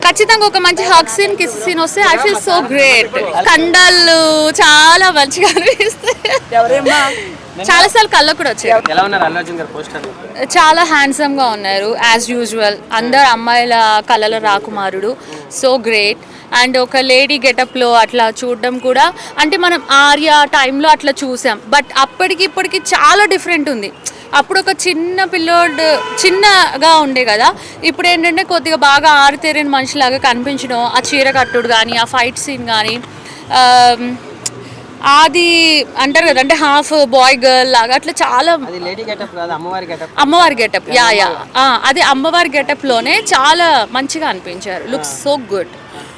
ఖచ్చితంగా ఒక మంచి హగ్ సీన్ కిస్ సీన్ వస్తే ఐ ఫీల్ సో గ్రేట్. కండలు చాలా మంచిగా అనిపిస్తాయి. చాలా సార్లు కళ్ళకు కూడా వచ్చాయి. చాలా హ్యాండ్సమ్ గా ఉన్నారు యాజ్ యూజువల్. అందరు అమ్మాయిల కళల రాకుమారుడు. So great. అండ్ ఒక లేడీ గెటప్లో అట్లా చూడడం కూడా, అంటే మనం ఆర్య టైంలో అట్లా చూసాం, బట్ అప్పటికి ఇప్పటికి చాలా డిఫరెంట్ ఉంది. అప్పుడు ఒక చిన్న పిల్లోడు చిన్నగా ఉండే కదా, ఇప్పుడు ఏంటంటే కొద్దిగా బాగా ఆరితేరిన మనిషిలాగా కనిపించడం, ఆ చీర కట్టుడు కానీ, ఆ ఫైట్ సీన్ కానీ, అది అంటారు కదా, అంటే హాఫ్ బాయ్ గర్ల్ లాగా అట్లా చాలా. అమ్మవారి గెటప్, యా యా, అది అమ్మవారి గెటప్లోనే చాలా మంచిగా అనిపించారు. Looks so good.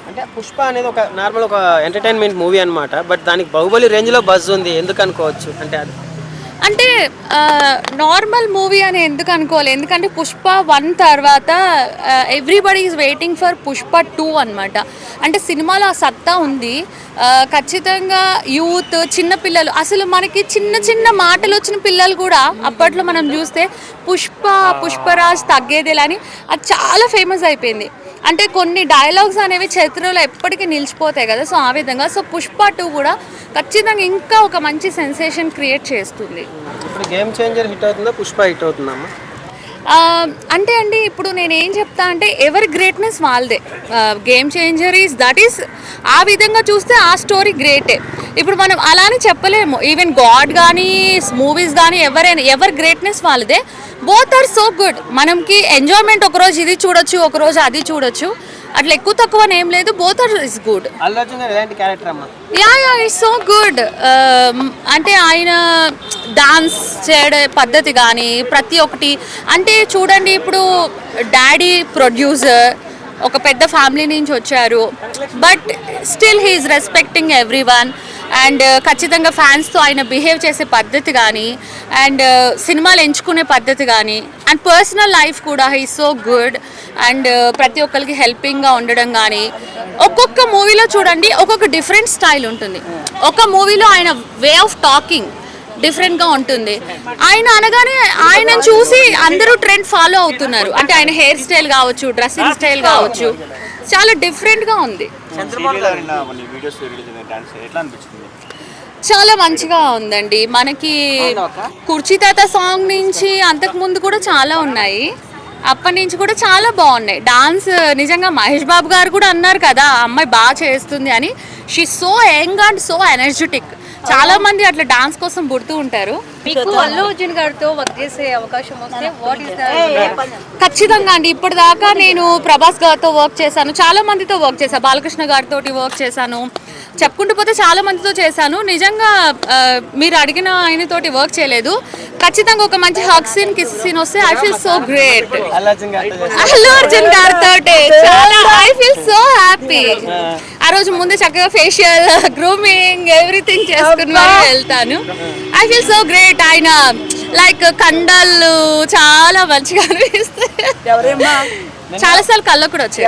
అంటే పుష్ప అనేది ఒక నార్మల్ ఒక ఎంటర్టైన్మెంట్ మూవీ అనమాట, బట్ దానికి బాహుబలి రేంజ్లో బజ్ ఉంది. ఎందుకు అనుకోవచ్చు అంటే అది? అంటే నార్మల్ మూవీ అని ఎందుకు అనుకోవాలి, ఎందుకంటే పుష్ప 1 తర్వాత everybody is waiting for Pushpa 2 అనమాట. అంటే సినిమాలో ఆ సత్తా ఉంది. ఖచ్చితంగా యూత్, చిన్నపిల్లలు, అసలు మనకి చిన్న చిన్న మాటలు వచ్చిన పిల్లలు కూడా అప్పట్లో మనం చూస్తే పుష్పరాజ్ తగ్గేదేలా అని అది చాలా ఫేమస్ అయిపోయింది. అంటే కొన్ని డైలాగ్స్ అనేవి చరిత్రలో ఎప్పటికీ నిలిచిపోతాయి కదా, సో ఆ విధంగా. సో పుష్ప 2 కూడా ఖచ్చితంగా ఇంకా ఒక మంచి సెన్సేషన్ క్రియేట్ చేస్తుంది. ఇప్పుడు గేమ్ చేంజర్ హిట్ అవుతుందా, పుష్ప హిట్ అవుతుందమ్మా? అంటే అండి, ఇప్పుడు నేనేం చెప్తా అంటే ఎవరి గ్రేట్నెస్ వాళ్ళదే. గేమ్ చేంజర్ దట్ ఈస్, ఆ విధంగా చూస్తే ఆ స్టోరీ గ్రేటే. ఇప్పుడు మనం అలానే చెప్పలేము. ఈవెన్ గాడ్ కానీ, మూవీస్ కానీ, ఎవరి గ్రేట్నెస్ వాళ్ళదే. Both are so good. మనకి ఎంజాయ్మెంట్ ఒకరోజు ఇది చూడొచ్చు, ఒకరోజు అది చూడొచ్చు, అట్లా ఎక్కువ తక్కువ ఏం లేదు. Both are is good. Yeah yeah, it's so good. అంటే ఆయన డాన్స్ చేయడే పద్ధతి కానీ ప్రతి ఒక్కటి, అంటే చూడండి, ఇప్పుడు డాడీ ప్రొడ్యూసర్, ఒక పెద్ద ఫ్యామిలీ నుంచి వచ్చారు, but still he is respecting every one. And ఖచ్చితంగా ఫ్యాన్స్తో ఆయన బిహేవ్ చేసే పద్ధతి కానీ, అండ్ సినిమాలు ఎంచుకునే పద్ధతి కానీ, అండ్ పర్సనల్ లైఫ్ కూడా హీ సో గుడ్. అండ్ ప్రతి ఒక్కరికి హెల్పింగ్గా ఉండడం కానీ, ఒక్కొక్క మూవీలో చూడండి ఒక్కొక్క డిఫరెంట్ స్టైల్ ఉంటుంది. ఒక మూవీలో ఆయన వే ఆఫ్ టాకింగ్ డిఫరెంట్గా ఉంటుంది. ఆయన అనగానే ఆయనను చూసి అందరూ ట్రెండ్ ఫాలో అవుతున్నారు. అంటే ఆయన హెయిర్ స్టైల్ కావచ్చు, డ్రెస్సింగ్ స్టైల్ కావచ్చు, చాలా డిఫరెంట్గా ఉంది. చాలా మంచిగా ఉందండి. మనకి కుర్చీ తాత సాంగ్ నుంచి అంతకు ముందు కూడా చాలా ఉన్నాయి, అప్పటి నుంచి కూడా చాలా బాగున్నాయి. డాన్స్ నిజంగా మహేష్ బాబు గారు కూడా అన్నారు కదా, అమ్మాయి బాగా చేస్తుంది అని. She so young and so energetic. చాలా మంది అట్లా డాన్స్ కోసం పుడుతూ ఉంటారు. మీకు అల్లు అర్జున్ గారితో వర్క్ చేసే అవకాశం వస్తే వాట్ ఇస్ ఖచ్చితంగా అండి. ఇప్పటిదాకా నేను ప్రభాస్ గారితో వర్క్ చేశాను, చాలా మందితో వర్క్ చేశాను, బాలకృష్ణ గారితో వర్క్ చేశాను, చెప్పుకుంటూ పోతే చాలా మందితో చేశాను. నిజంగా మీరు అడిగిన ఆయనతోటి వర్క్ చేయలేదు. ఖచ్చితంగా ఒక మంచి హగ్ సీన్ కిస్ సీన్ వస్తే I feel so great. Allu Arjun గారితో చాలా ఐ ఫీల్ సో హ్యాపీ. ఆ రోజు ముందు చక్కగా ఫేషియల్, గ్రూమింగ్, ఎవ్రీథింగ్ చేసుకుని వెళ్తాను. I feel so great. ఆయన లైక్ కండలు చాలా మంచిగా అనిపిస్తాయి. చాలా సార్లు కళ్ళకు కూడా వచ్చాయి.